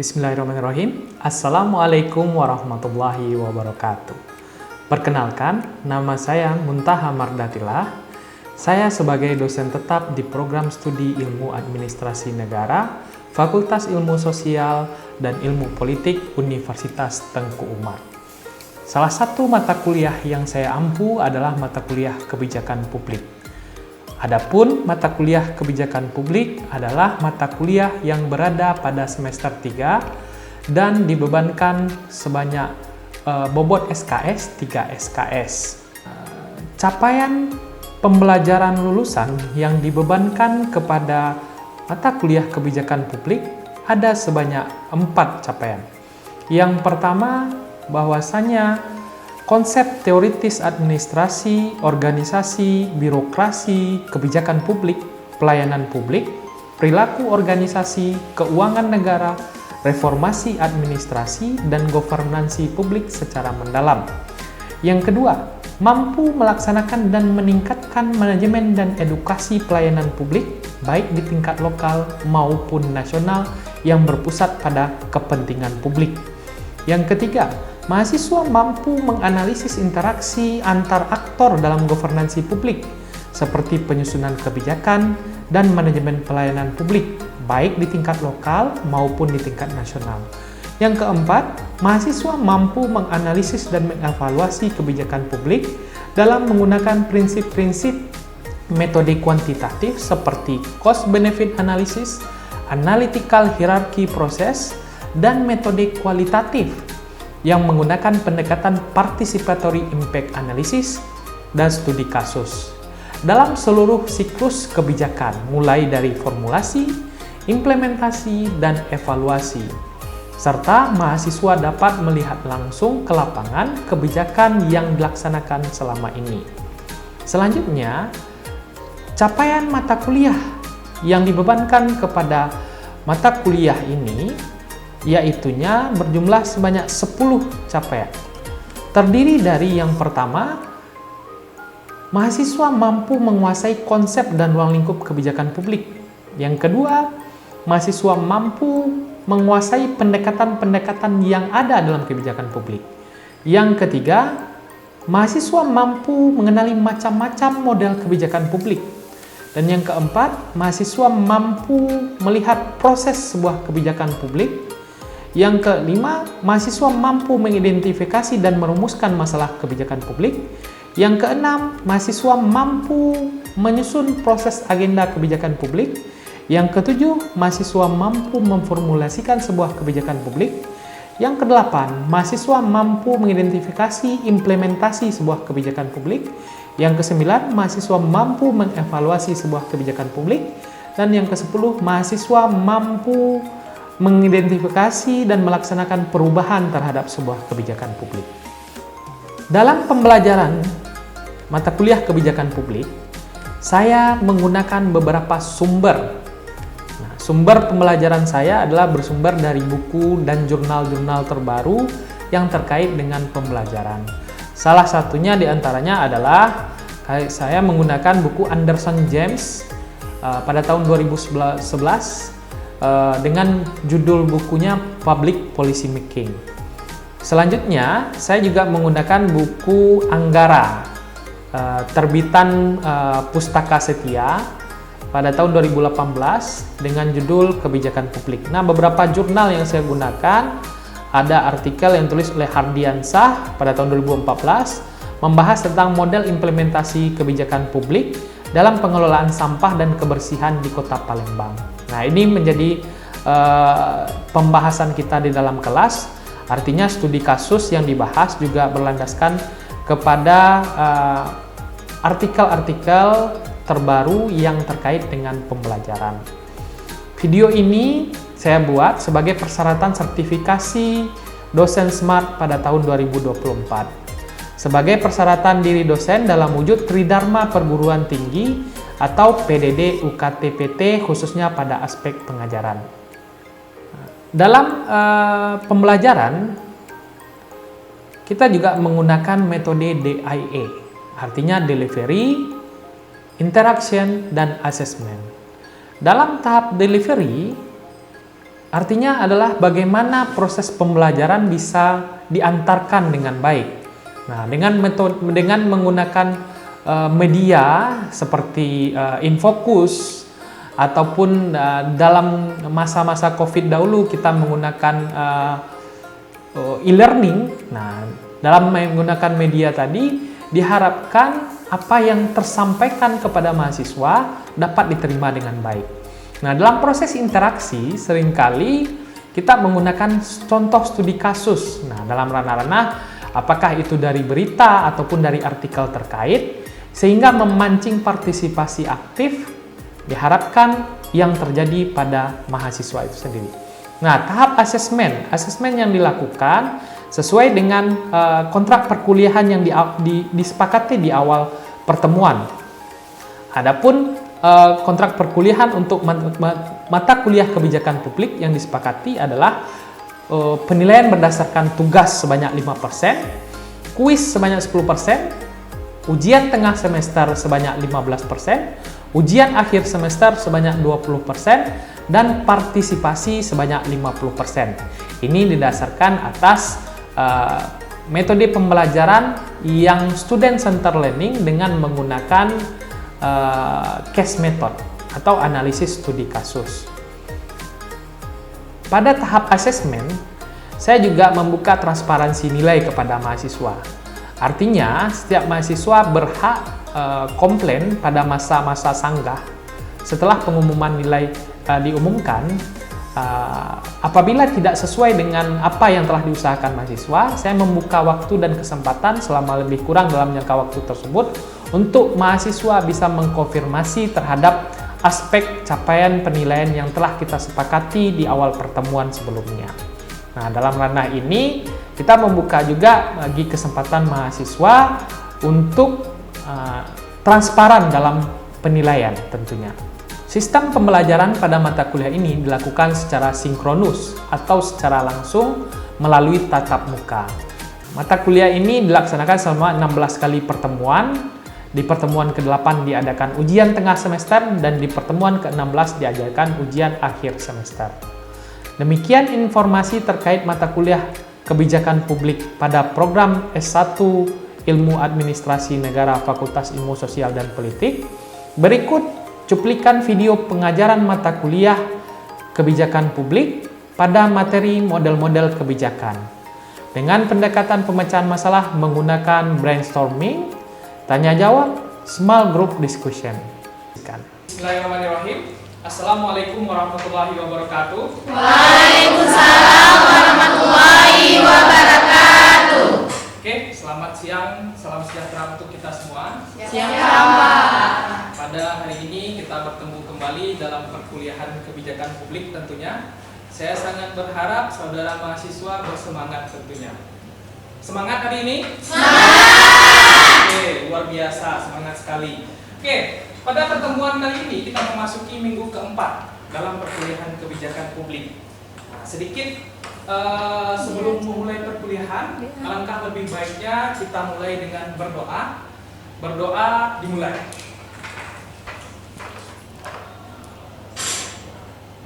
Bismillahirrahmanirrahim. Assalamualaikum warahmatullahi wabarakatuh. Perkenalkan, nama saya Muntaha Mardatillah. Saya sebagai dosen tetap di Program Studi Ilmu Administrasi Negara, Fakultas Ilmu Sosial dan Ilmu Politik Universitas Tengku Umar. Salah satu mata kuliah yang saya ampu adalah mata kuliah Kebijakan Publik. Adapun mata kuliah Kebijakan Publik adalah mata kuliah yang berada pada semester 3 dan dibebankan sebanyak bobot SKS 3 SKS. Capaian pembelajaran lulusan yang dibebankan kepada mata kuliah Kebijakan Publik ada sebanyak 4 capaian. Yang pertama, bahwasanya konsep teoritis administrasi, organisasi, birokrasi, kebijakan publik, pelayanan publik, perilaku organisasi, keuangan negara, reformasi administrasi, dan governansi publik secara mendalam. Yang kedua, mampu melaksanakan dan meningkatkan manajemen dan edukasi pelayanan publik, baik di tingkat lokal maupun nasional yang berpusat pada kepentingan publik. Yang ketiga, mahasiswa mampu menganalisis interaksi antar aktor dalam governansi publik, seperti penyusunan kebijakan dan manajemen pelayanan publik, baik di tingkat lokal maupun di tingkat nasional. Yang keempat, mahasiswa mampu menganalisis dan mengevaluasi kebijakan publik dalam menggunakan prinsip-prinsip metode kuantitatif seperti cost-benefit analysis, analytical hierarchy process, dan metode kualitatif yang menggunakan pendekatan participatory impact analysis dan studi kasus dalam seluruh siklus kebijakan, mulai dari formulasi, implementasi, dan evaluasi. Serta mahasiswa dapat melihat langsung ke lapangan kebijakan yang dilaksanakan selama ini. Selanjutnya, capaian mata kuliah yang dibebankan kepada mata kuliah ini yaitunya berjumlah sebanyak 10 capaian. Terdiri dari yang pertama, mahasiswa mampu menguasai konsep dan ruang lingkup kebijakan publik. Yang kedua, mahasiswa mampu menguasai pendekatan-pendekatan yang ada dalam kebijakan publik. Yang ketiga, mahasiswa mampu mengenali macam-macam model kebijakan publik. Dan yang keempat, mahasiswa mampu melihat proses sebuah kebijakan publik. Yang kelima, mahasiswa mampu mengidentifikasi dan merumuskan masalah kebijakan publik. Yang keenam, mahasiswa mampu menyusun proses agenda kebijakan publik. Yang ketujuh, mahasiswa mampu memformulasikan sebuah kebijakan publik. Yang kedelapan, mahasiswa mampu mengidentifikasi implementasi sebuah kebijakan publik. Yang kesembilan, mahasiswa mampu mengevaluasi sebuah kebijakan publik. Dan yang kesepuluh, mahasiswa mampu mengidentifikasi dan melaksanakan perubahan terhadap sebuah kebijakan publik. Dalam pembelajaran mata kuliah kebijakan publik, saya menggunakan beberapa sumber. Sumber pembelajaran saya adalah bersumber dari buku dan jurnal-jurnal terbaru yang terkait dengan pembelajaran. Salah satunya diantaranya adalah saya menggunakan buku Anderson James pada tahun 2011 dengan judul bukunya Public Policy Making. Selanjutnya, saya juga menggunakan buku Anggara, terbitan Pustaka Setia pada tahun 2018 dengan judul Kebijakan Publik. Nah, beberapa jurnal yang saya gunakan, ada artikel yang tulis oleh Hardiansah pada tahun 2014 membahas tentang model implementasi kebijakan publik dalam pengelolaan sampah dan kebersihan di Kota Palembang. Nah, ini menjadi pembahasan kita di dalam kelas, artinya studi kasus yang dibahas juga berlandaskan kepada artikel-artikel terbaru yang terkait dengan pembelajaran. Video ini saya buat sebagai persyaratan sertifikasi dosen SMART pada tahun 2024. Sebagai persyaratan diri dosen dalam wujud Tridharma Perguruan Tinggi atau PDD UKT-PT khususnya pada aspek pengajaran. Dalam pembelajaran, kita juga menggunakan metode DIA, artinya Delivery, Interaction, dan Assessment. Dalam tahap delivery, Artinya adalah bagaimana proses pembelajaran bisa diantarkan dengan baik. Nah, dengan menggunakan media seperti Infocus ataupun dalam masa-masa COVID dahulu kita menggunakan e-learning. Nah, dalam menggunakan media tadi diharapkan apa yang tersampaikan kepada mahasiswa dapat diterima dengan baik. Nah, dalam proses interaksi seringkali kita menggunakan contoh studi kasus. Nah, dalam ranah-ranah apakah itu dari berita ataupun dari artikel terkait, sehingga memancing partisipasi aktif diharapkan yang terjadi pada mahasiswa itu sendiri. Nah, tahap asesmen yang dilakukan sesuai dengan kontrak perkuliahan yang disepakati di awal pertemuan. Adapun kontrak perkuliahan untuk mata kuliah kebijakan publik yang disepakati adalah penilaian berdasarkan tugas sebanyak 5%, kuis sebanyak 10%, ujian tengah semester sebanyak 15%, ujian akhir semester sebanyak 20%, dan partisipasi sebanyak 50%. Ini didasarkan atas metode pembelajaran yang student center learning dengan menggunakan case method atau analisis studi kasus. Pada tahap asesmen, saya juga membuka transparansi nilai kepada mahasiswa. Artinya, setiap mahasiswa berhak komplain pada masa-masa sanggah setelah pengumuman nilai diumumkan. Apabila tidak sesuai dengan apa yang telah diusahakan mahasiswa, saya membuka waktu dan kesempatan selama lebih kurang dalam jangka waktu tersebut untuk mahasiswa bisa mengkonfirmasi terhadap aspek capaian penilaian yang telah kita sepakati di awal pertemuan sebelumnya. Nah, dalam ranah ini kita membuka juga bagi kesempatan mahasiswa untuk transparan dalam penilaian tentunya. Sistem pembelajaran pada mata kuliah ini dilakukan secara sinkronus atau secara langsung melalui tatap muka. Mata kuliah ini dilaksanakan selama 16 kali pertemuan. Di pertemuan ke-8 diadakan ujian tengah semester dan di pertemuan ke-16 diadakan ujian akhir semester. Demikian informasi terkait mata kuliah kebijakan publik pada program S1 Ilmu Administrasi Negara Fakultas Ilmu Sosial dan Politik. Berikut cuplikan video pengajaran mata kuliah kebijakan publik pada materi model-model kebijakan dengan pendekatan pemecahan masalah menggunakan brainstorming, tanya jawab, small group discussion. Bismillahirrahmanirrahim. Assalamualaikum warahmatullahi wabarakatuh. Waalaikumsalam warahmatullahi wabarakatuh. Oke, selamat siang, salam sejahtera untuk kita semua. Siang, Pak. Pada hari ini kita bertemu kembali dalam perkuliahan kebijakan publik tentunya. Saya sangat berharap saudara mahasiswa bersemangat tentunya. Semangat hari ini? Semangat! Oke, luar biasa, semangat sekali. Oke, pada pertemuan kali ini kita memasuki minggu keempat dalam perkuliahan kebijakan publik. Nah, sedikit sebelum memulai perkuliahan, alangkah lebih baiknya kita mulai dengan berdoa. Berdoa dimulai.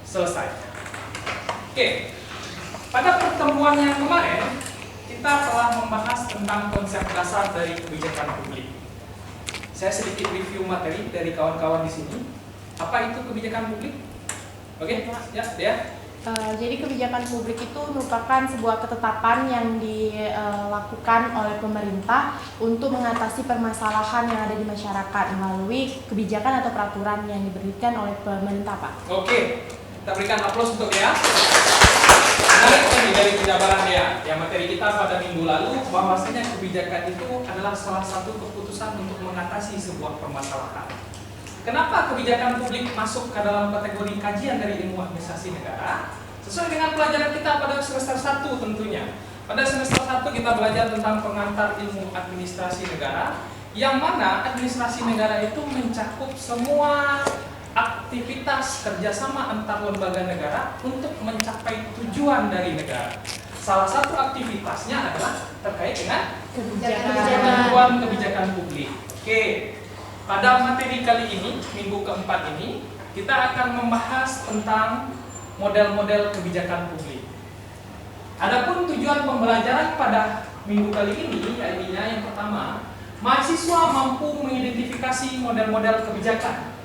Selesai. Oke, pada pertemuan yang kemarin kita telah membahas tentang konsep dasar dari kebijakan publik. Saya sedikit review materi dari kawan-kawan di sini. Apa itu kebijakan publik? Oke, ya. Jadi kebijakan publik itu merupakan sebuah ketetapan yang dilakukan oleh pemerintah untuk mengatasi permasalahan yang ada di masyarakat melalui kebijakan atau peraturan yang diberikan oleh pemerintah, Pak. Oke, kita berikan aplaus untuk dia. Menarik sekali dari penjabaran dia. Yang materi kita pada minggu lalu bahwasanya kebijakan itu adalah salah satu keputusan untuk mengatasi sebuah permasalahan. Kenapa kebijakan publik masuk ke dalam kategori kajian dari ilmu administrasi negara? Sesuai dengan pelajaran kita pada semester 1 tentunya. Pada semester 1 kita belajar tentang pengantar ilmu administrasi negara, yang mana administrasi negara itu mencakup semua aktivitas kerjasama antar lembaga negara untuk mencapai tujuan dari negara. Salah satu aktivitasnya adalah terkait dengan tujuan kebijakan publik. Oke. Pada materi kali ini, minggu keempat ini, kita akan membahas tentang model-model kebijakan publik. Adapun tujuan pembelajaran pada minggu kali ini, yaitu yang pertama, mahasiswa mampu mengidentifikasi model-model kebijakan.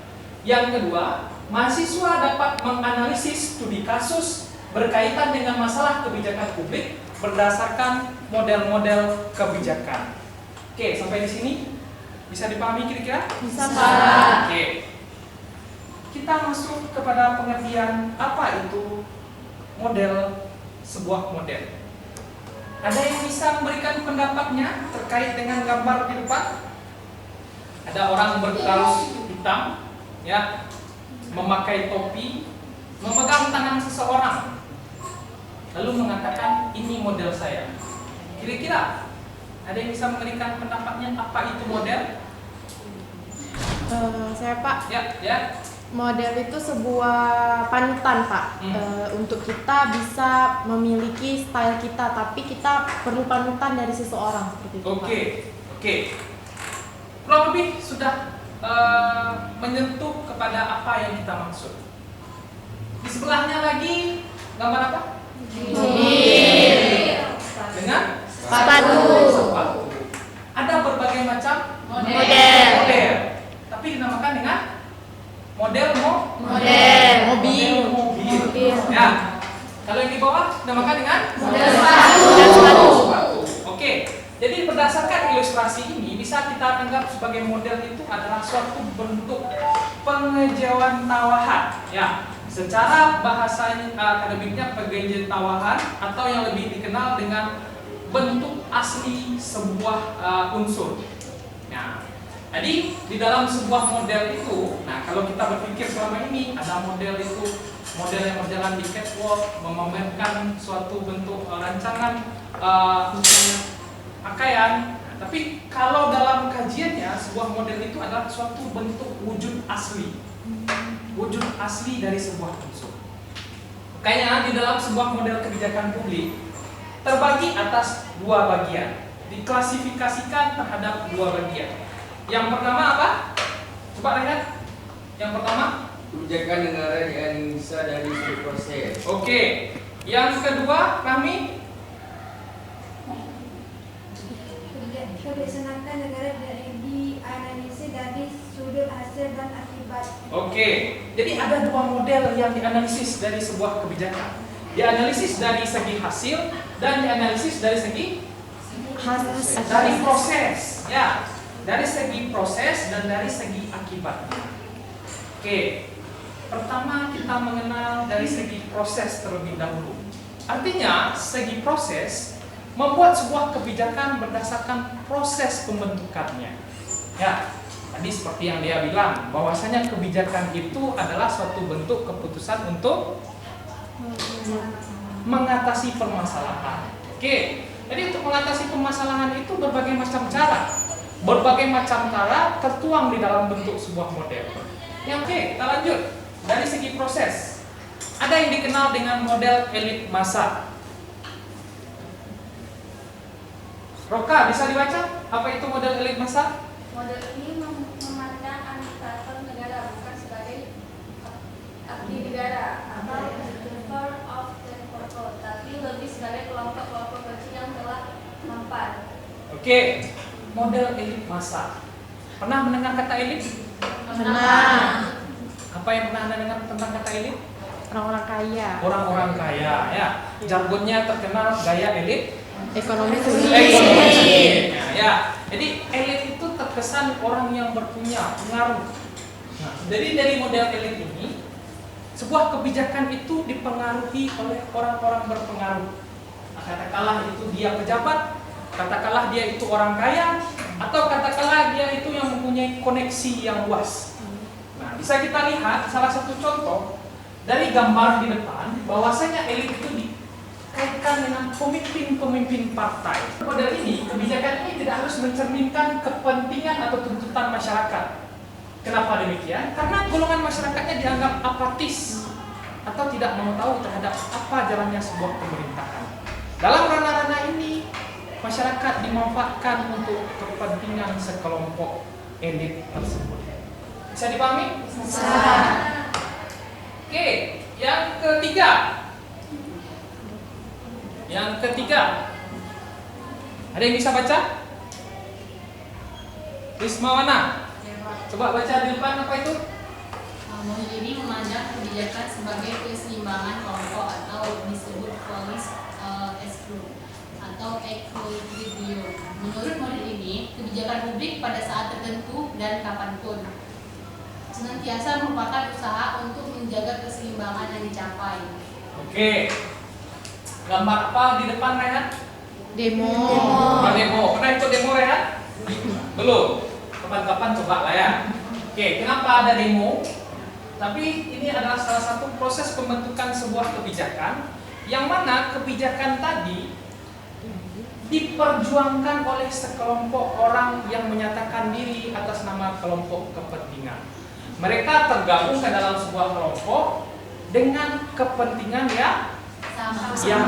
Yang kedua, mahasiswa dapat menganalisis studi kasus berkaitan dengan masalah kebijakan publik berdasarkan model-model kebijakan. Oke, sampai di sini bisa dipahami kira-kira? Bisa, Pak. Oke. Kita masuk kepada pengertian apa itu model, sebuah model. Ada yang bisa memberikan pendapatnya terkait dengan gambar di depan? Ada orang berkaus hitam, ya, memakai topi, memegang tangan seseorang, lalu mengatakan ini model saya. Kira-kira ada yang bisa memberikan pendapatnya apa itu model? Saya, Pak. Ya. Model itu sebuah panutan, Pak. Untuk kita bisa memiliki style kita, tapi kita perlu panutan dari seseorang seperti itu, Pak. Oke. Kurang lebih sudah menyentuh kepada apa yang kita maksud. Di sebelahnya lagi gambar apa? Dengan Sepatu. Ada berbagai macam Model. tapi dinamakan dengan model Mobil. Ya. Kalau yang di bawah dinamakan dengan Model sepatu. Oke. Jadi berdasarkan ilustrasi ini bisa kita anggap sebagai model itu adalah suatu bentuk pengejauhan tawahan. Ya. Secara bahasa akademiknya pengejauhan atau yang lebih dikenal dengan bentuk asli sebuah unsur. Nah, jadi di dalam sebuah model itu, nah kalau kita berpikir selama ini ada model itu, model yang berjalan di catwalk memamerkan suatu bentuk rancangan pakaian. Nah, tapi kalau dalam kajiannya sebuah model itu adalah suatu bentuk wujud asli dari sebuah unsur. Makanya di dalam sebuah model kebijakan publik terbagi atas dua bagian, diklasifikasikan terhadap dua bagian. Yang pertama apa? Coba lihat. Yang pertama, kebijakan negara dianalisa dari segi proses. Oke. Yang kedua, kami kebijakan negara dianalisis dari sudut hasil dan akibat. Oke. Jadi ada dua model yang dianalisis dari sebuah kebijakan. Dianalisis dari segi hasil dan dianalisis dari segi proses, ya. Dari segi proses dan dari segi akibat. Oke. Pertama kita mengenal dari segi proses terlebih dahulu. Artinya segi proses membuat sebuah kebijakan berdasarkan proses pembentukannya. Ya, tadi seperti yang dia bilang bahwasanya kebijakan itu adalah suatu bentuk keputusan untuk mengatasi permasalahan. Oke. Jadi untuk mengatasi permasalahan itu berbagai macam cara. Berbagai macam cara tertuang di dalam bentuk sebuah model. Oke, kita lanjut. Dari segi proses, ada yang dikenal dengan model elit massa. Roka, bisa dibaca? Apa itu model elit massa? Model ini memandang administrator negara bukan sebagai abdi negara atau server of the people, tapi lebih sebagai kelompok-kelompok kecil yang telah mempan. Oke, model elit massa. Pernah mendengar kata elit? Pernah. Apa yang pernah Anda dengar tentang kata elit? Orang-orang kaya. Orang-orang kaya, ya. Jargonnya terkenal gaya elit Ekonomi sulit. Ya. Jadi elit itu terkesan orang yang berpunya pengaruh. Nah, jadi dari model elit ini, sebuah kebijakan itu dipengaruhi oleh orang-orang berpengaruh. Nah, katakanlah itu dia pejabat, katakanlah dia itu orang kaya, atau katakanlah dia itu yang mempunyai koneksi yang luas. Nah, bisa kita lihat salah satu contoh dari gambar di depan bahwasanya elit itu dikaitkan dengan pemimpin-pemimpin partai. Model ini, kebijakan ini tidak harus mencerminkan kepentingan atau tuntutan masyarakat. Kenapa demikian? Karena golongan masyarakatnya dianggap apatis atau tidak mau tahu terhadap apa jalannya sebuah pemerintahan. Dalam ranah-ranah ini, masyarakat dimanfaatkan untuk kepentingan sekelompok elit tersebut. Bisa dipahami? Bisa. Oke, Yang ketiga. Yang ketiga. Ada yang bisa baca? Rismawana. Coba baca di depan apa itu? Model ini memandang kebijakan sebagai keseimbangan kelompok atau disebut polis atau equilibrium. Menurut model ini, kebijakan publik pada saat tertentu dan kapanpun senantiasa merupakan usaha untuk menjaga keseimbangan yang dicapai. Oke. Gambar apa di depan Rehan? Demo. Demo. Pernah ikut demo Rehan? Belum. Kapan-kapan coba lah ya. Oke, kenapa ada demo? Tapi ini adalah salah satu proses pembentukan sebuah kebijakan yang mana kebijakan tadi diperjuangkan oleh sekelompok orang yang menyatakan diri atas nama kelompok kepentingan. Mereka tergabung ke dalam sebuah kelompok dengan kepentingan yang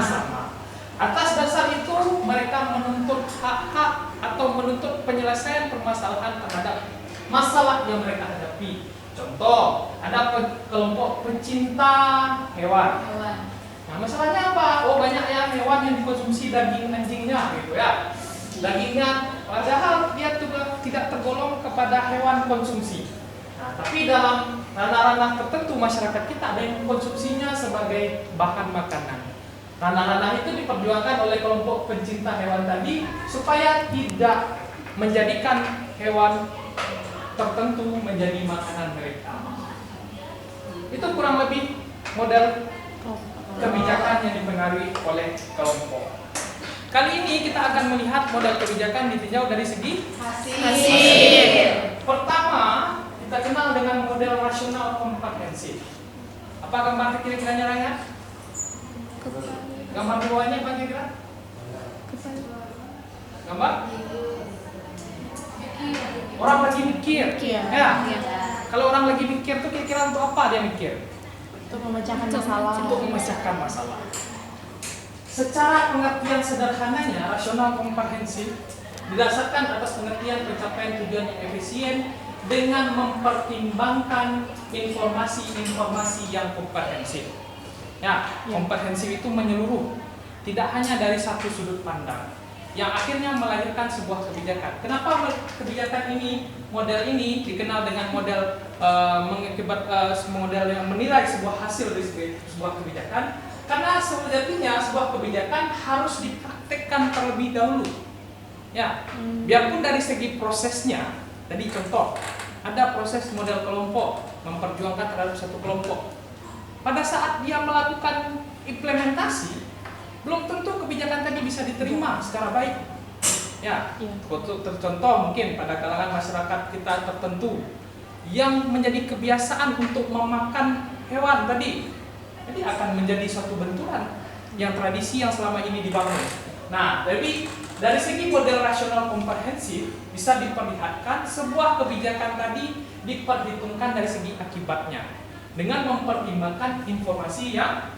sama. Atas dasar itu mereka menuntut hak-hak atau menuntut penyelesaian permasalahan terhadap masalah yang mereka hadapi. Contoh, ada kelompok pecinta hewan. Nah, masalahnya apa? Oh, banyak ya hewan yang dikonsumsi daging anjingnya gitu ya. Dagingnya padahal dia juga tidak tergolong kepada hewan konsumsi. Nah, tapi dalam ranah-ranah tertentu masyarakat kita ada yang mengkonsumsinya sebagai bahan makanan. Ranah-ranah itu diperjuangkan oleh kelompok pencinta hewan tadi supaya tidak menjadikan hewan tertentu menjadi makanan mereka. Itu kurang lebih model kebijakan yang dipengaruhi oleh kelompok. Kali ini kita akan melihat model kebijakan ditinjau dari segi hasil. Pertama, kita kenal dengan model rasional komprehensif. Apa gambar kira-kiranya Raya? Gambar di bawahnya apa kira-kira? Gambar? Orang lagi mikir. Ya. Kalau orang lagi mikir tuh kira-kira untuk apa dia mikir? Untuk memecahkan masalah. Untuk memecahkan masalah. Secara pengertian sederhananya, rasional komprehensif didasarkan atas pengertian pencapaian tujuan yang efisien dengan mempertimbangkan informasi-informasi yang komprehensif. Ya, komprehensif itu menyeluruh, tidak hanya dari satu sudut pandang, yang akhirnya melahirkan sebuah kebijakan. Kenapa kebijakan ini, model ini dikenal dengan model model yang menilai sebuah hasil dari sebuah kebijakan? Karena sejatinya sebuah kebijakan harus dipraktekkan terlebih dahulu. Ya, biarpun dari segi prosesnya, tadi contoh, ada proses model kelompok, memperjuangkan terhadap satu kelompok. Pada saat dia melakukan implementasi, belum tentu kebijakan tadi bisa diterima secara baik. Ya, contoh mungkin pada kalangan masyarakat kita tertentu yang menjadi kebiasaan untuk memakan hewan tadi, jadi akan menjadi suatu benturan yang tradisi yang selama ini dibangun. Nah, jadi dari segi model rasional komprehensif bisa diperlihatkan sebuah kebijakan tadi diperhitungkan dari segi akibatnya dengan mempertimbangkan informasi yang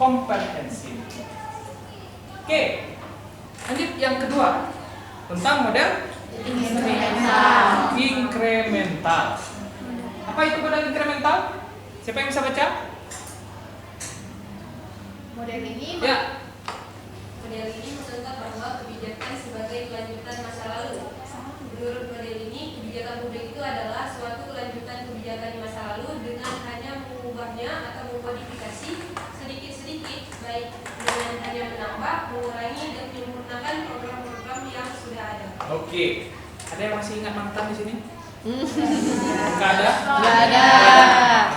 komprehensif. Oke, lanjut yang kedua tentang model inkremental. Apa itu model inkremental? Siapa yang bisa baca? Model ini menganggap bahwa kebijakan sebagai kelanjutan masa lalu. Menurut model ini, kebijakan publik itu adalah suatu kelanjutan kebijakan di masa lalu dengan hanya mengubahnya atau memodifikasi sedikit-sedikit, baik dengan hanya menambah, mengurangi, dan menyempurnakan program-program yang sudah ada. Oke, ada yang masih ingat mantan di sini? Nggak ada? Nggak ada.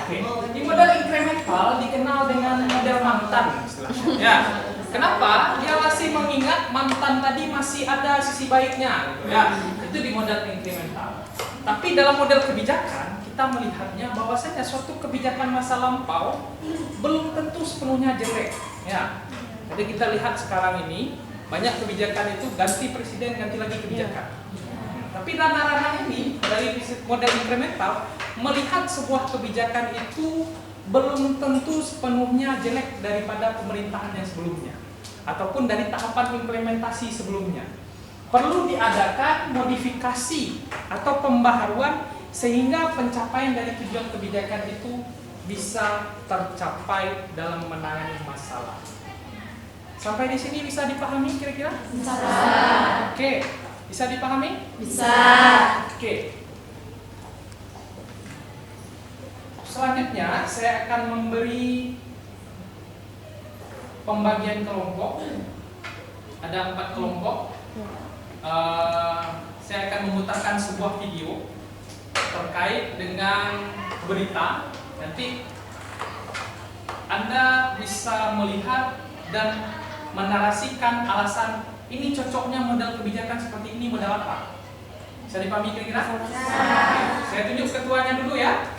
Oke, di model inkremental dikenal dengan model mantan istilahnya. Ya, kenapa? Dia masih mengingat mantan tadi masih ada sisi baiknya, gitu ya. Itu di model inkremental. Tapi dalam model kebijakan kita melihatnya bahwasanya suatu kebijakan masa lampau belum tentu sepenuhnya jelek. Ya, jadi kita lihat sekarang ini banyak kebijakan itu ganti presiden, ganti lagi kebijakan. Tapi ranah-ranah ini dari model inkremental melihat sebuah kebijakan itu belum tentu sepenuhnya jelek daripada pemerintahan yang sebelumnya ataupun dari tahapan implementasi sebelumnya. Perlu diadakan modifikasi atau pembaharuan sehingga pencapaian dari tujuan kebijakan itu bisa tercapai dalam menangani masalah. Sampai di sini bisa dipahami kira-kira? Bisa. Oke, bisa dipahami? Bisa. Oke. Selanjutnya saya akan memberi pembagian kelompok. Ada 4 kelompok. Saya akan memutarkan sebuah video terkait dengan berita. Nanti Anda bisa melihat dan menarasikan alasan ini cocoknya model kebijakan seperti ini, model apa? Bisa dipahami kira-kira? Saya tunjuk ketuanya dulu ya.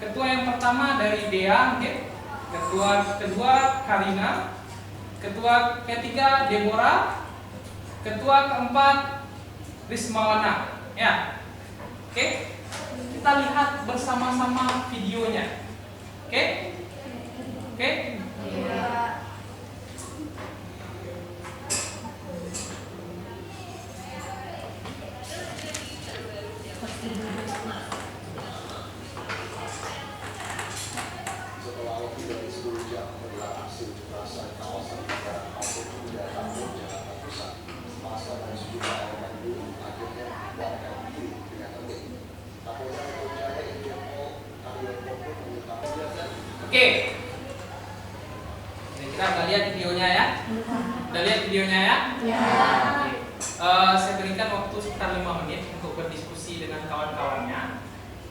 Ketua yang pertama dari Dea, okay. Ketua kedua Karina, ketua ketiga Deborah, ketua keempat Rismawana. Ya, oke. Kita lihat bersama-sama videonya. Oke? Oke? Setelah lebih dari 10 jam menggelar aksi unjuk rasa di kawasan Negara maupun Kuda Kampung Jakarta Pusat, masa dan sejumlah elemen buruh akhirnya membubarkan diri dengan tertib. Kapolda Metro Jaya Irjen Pol Haryono pun mengungkapkan. Oke. Kita udah lihat videonya ya. Udah lihat videonya ya? Ya. Oke. Saya berikan waktu sekitar 5 menit untuk berdiskusi dengan kawan-kawannya,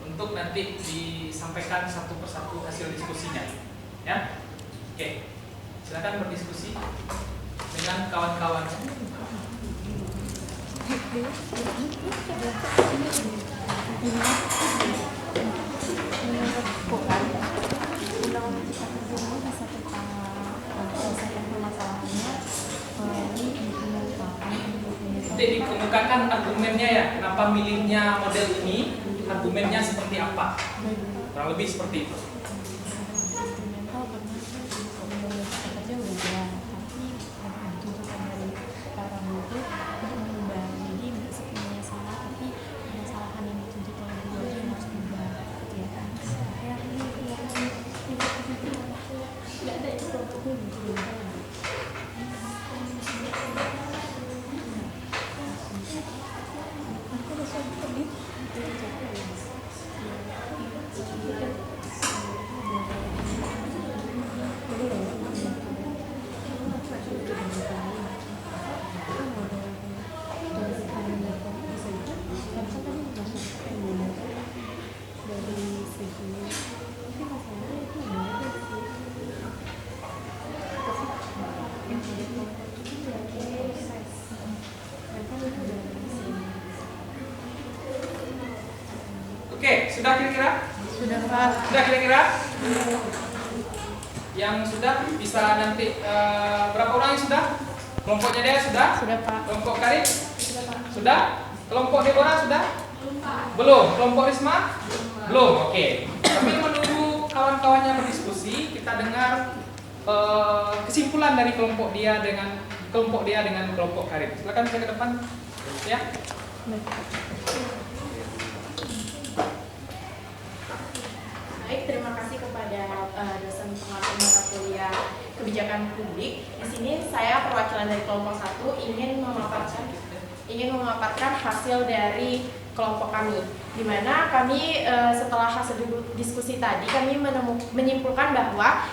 untuk nanti disampaikan satu persatu hasil diskusinya, ya. Oke, silakan berdiskusi dengan kawan-kawan. Nanti dikemukakan argumennya ya, kenapa milihnya model ini, argumennya seperti apa, kurang lebih seperti itu. Oke, sudah kira-kira? Sudah, Pak. Sudah kira-kira? Yang sudah bisa nanti berapa orang yang sudah? Kelompoknya dia sudah? Sudah, Pak. Kelompok Karin? Sudah, Pak. Sudah? Kelompok Deborah sudah? Belum. Kelompok Risma? Belum. Oke. Tapi menunggu kawan-kawannya berdiskusi, kita dengar kesimpulan dari kelompok dia dengan kelompok Karin. Silakan saya ke depan, ya. Baik, terima kasih kepada dosen pengampu mata kuliah kebijakan publik. Di sini saya perwakilan dari kelompok 1 ingin memaparkan hasil dari kelompok kami, di mana kami setelah hasil diskusi tadi kami menyimpulkan bahwa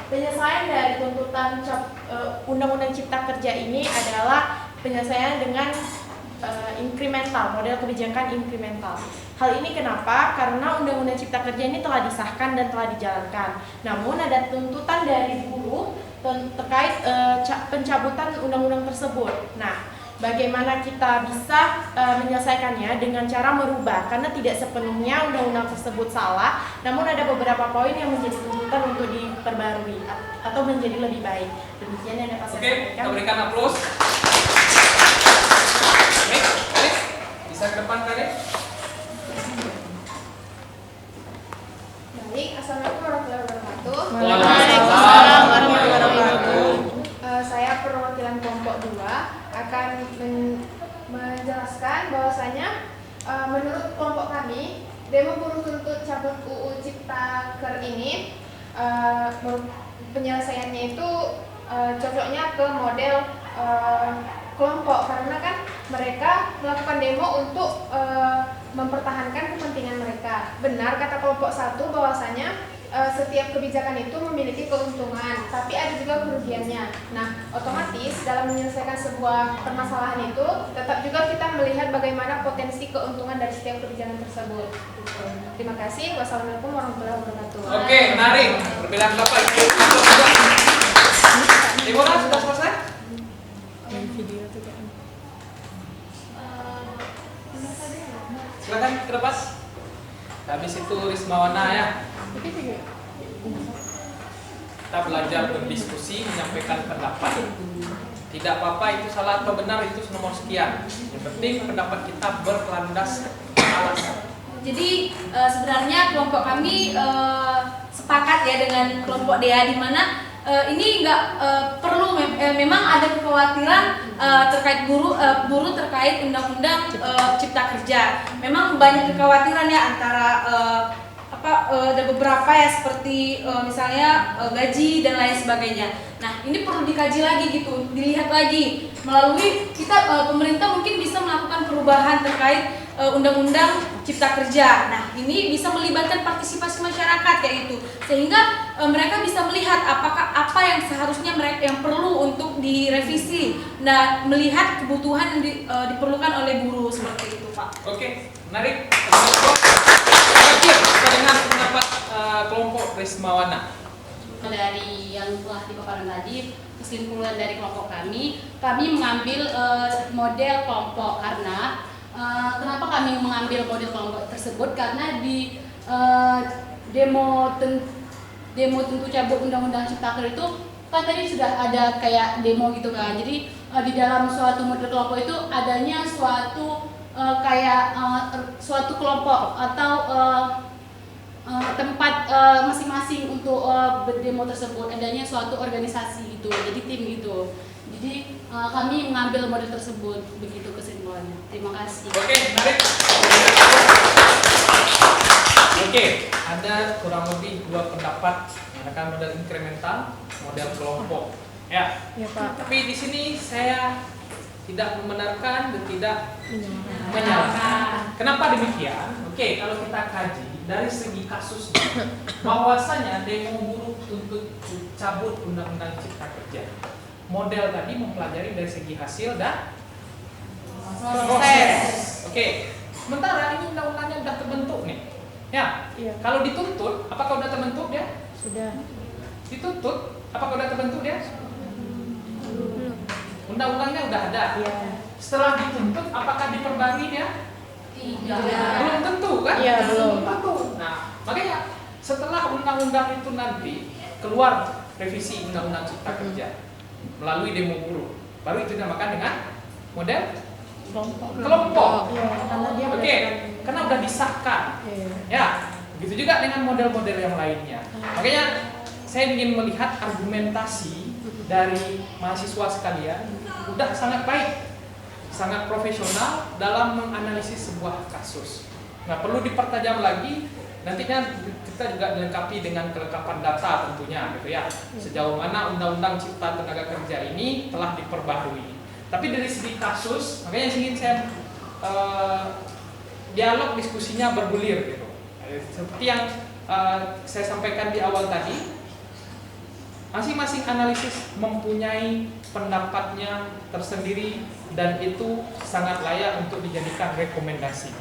penyelesaian dari tuntutan Undang-Undang Cipta Kerja ini adalah penyelesaian dengan inkremental, model kebijakan inkremental. Hal ini kenapa? Karena Undang-Undang Cipta Kerja ini telah disahkan dan telah dijalankan. Namun ada tuntutan dari buruh terkait pencabutan undang-undang tersebut. Nah, bagaimana kita bisa menyelesaikannya dengan cara merubah, karena tidak sepenuhnya undang-undang tersebut salah, namun ada beberapa poin yang menjadi tuntutan untuk diperbarui atau menjadi lebih baik. Demikian yang dapat saya Oke, sampaikan. kita berikan aplaus. Baik, Karin, bisa ke depan Karin. Baik, assalamualaikum warahmatullahi wabarakatuh. Waalaikumsalam warahmatullahi wabarakatuh. Saya perwakilan kelompok 2 akan menjelaskan bahwasanya menurut kelompok kami demo buruh tuntut cabut UU Ciptaker ini penyelesaiannya itu cocoknya ke model kelompok, karena kan mereka melakukan demo untuk mempertahankan kepentingan mereka. Benar kata kelompok satu bahwasanya setiap kebijakan itu memiliki keuntungan, tapi ada juga kerugiannya. Nah, otomatis dalam menyelesaikan sebuah permasalahan itu, tetap juga kita melihat bagaimana potensi keuntungan dari setiap kebijakan tersebut. Terima kasih. Wassalamualaikum warahmatullahi wabarakatuh. Oke, menarik. Perbedaan pendapat. Deborah sudah selesai? Silakan ke depan. Habis itu Rismawana ya. Kita belajar berdiskusi, menyampaikan pendapat. Tidak apa-apa itu salah atau benar, itu nomor sekian. Yang penting pendapat kita berlandas alasan. Jadi sebenarnya kelompok kami sepakat ya dengan kelompok DEA, di mana ini nggak perlu memang ada kekhawatiran terkait buruh terkait undang-undang Cipta Kerja. Memang banyak kekhawatiran ya antara ada beberapa ya seperti misalnya gaji dan lain sebagainya. Nah, ini perlu dikaji lagi gitu, dilihat lagi melalui kita pemerintah mungkin bisa melakukan perubahan terkait undang-undang Cipta Kerja. Nah, ini bisa melibatkan partisipasi masyarakat kayak gitu, sehingga mereka bisa melihat apakah apa yang seharusnya mereka yang perlu untuk direvisi. Nah, melihat kebutuhan yang diperlukan oleh buruh seperti itu, Pak. Oke, menarik. Kita dengar pendapat kelompok Rismawana. Dari yang telah dipaparkan tadi, kesimpulan dari kelompok kami mengambil model kelompok karena kenapa kami mengambil model kelompok tersebut, karena di demo tentu cabut undang-undang Ciptaker itu kan tadi sudah ada kayak demo gitu kan. Jadi di dalam suatu model kelompok itu adanya suatu suatu kelompok atau tempat masing-masing untuk berdemo tersebut, adanya suatu organisasi gitu, jadi tim gitu. Jadi kami mengambil model tersebut, begitu kesimpulannya. Terima kasih. Oke, menarik. Oke, ada kurang lebih 2 pendapat menggunakan model inkremental, model kelompok. Ya. Ya, Pak. Tapi di sini saya tidak membenarkan dan tidak menyalahkan. Kenapa demikian? Oke, kalau kita kaji dari segi kasusnya, bahwasanya demo buruh untuk cabut undang-undang Cipta Kerja, model tadi mempelajari dari segi hasil dan proses. Oke, sementara ini undang-undangnya sudah terbentuk nih. Ya, Iya. kalau dituntut, apakah sudah terbentuk dia? Sudah. Dituntut, apakah sudah terbentuk dia? Undang-undangnya sudah ada. Iya. Setelah dituntut, apakah diperbarui dia? Tidak. Belum tentu kan? Iya, belum. tentu. Nah, makanya setelah undang-undang itu nanti keluar revisi undang-undang Cipta Kerja melalui demo buruh, baru itu dinamakan dengan model kelompok. Iya, karena dia Oke, karena udah disahkan. Iya. Ya, begitu juga dengan model-model yang lainnya. Makanya saya ingin melihat argumentasi dari mahasiswa sekalian udah sangat baik, sangat profesional dalam menganalisis sebuah kasus. Nah, perlu dipertajam lagi. Nantinya kita juga dilengkapi dengan kelengkapan data tentunya, gitu ya. Sejauh mana Undang-Undang Cipta Tenaga Kerja ini telah diperbaharui. Tapi dari segi kasus, makanya ingin saya dialog diskusinya bergulir, gitu. Seperti yang saya sampaikan di awal tadi. Masing-masing analisis mempunyai pendapatnya tersendiri dan itu sangat layak untuk dijadikan rekomendasi.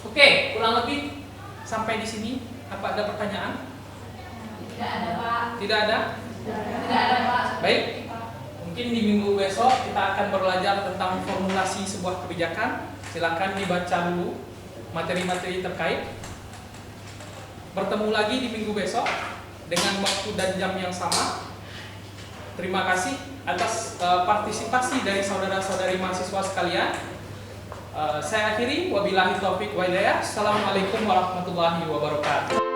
Oke, kurang lebih sampai di sini. Apa ada pertanyaan? Tidak ada, Pak. Tidak ada? Tidak ada, Pak. Baik. Mungkin di minggu besok kita akan belajar tentang formulasi sebuah kebijakan. Silakan dibaca dulu materi-materi terkait. Bertemu lagi di minggu besok dengan waktu dan jam yang sama. Terima kasih atas partisipasi dari saudara-saudari mahasiswa sekalian. Saya akhiri, wabillahi taufiq wa hidayah. Assalamualaikum warahmatullahi wabarakatuh.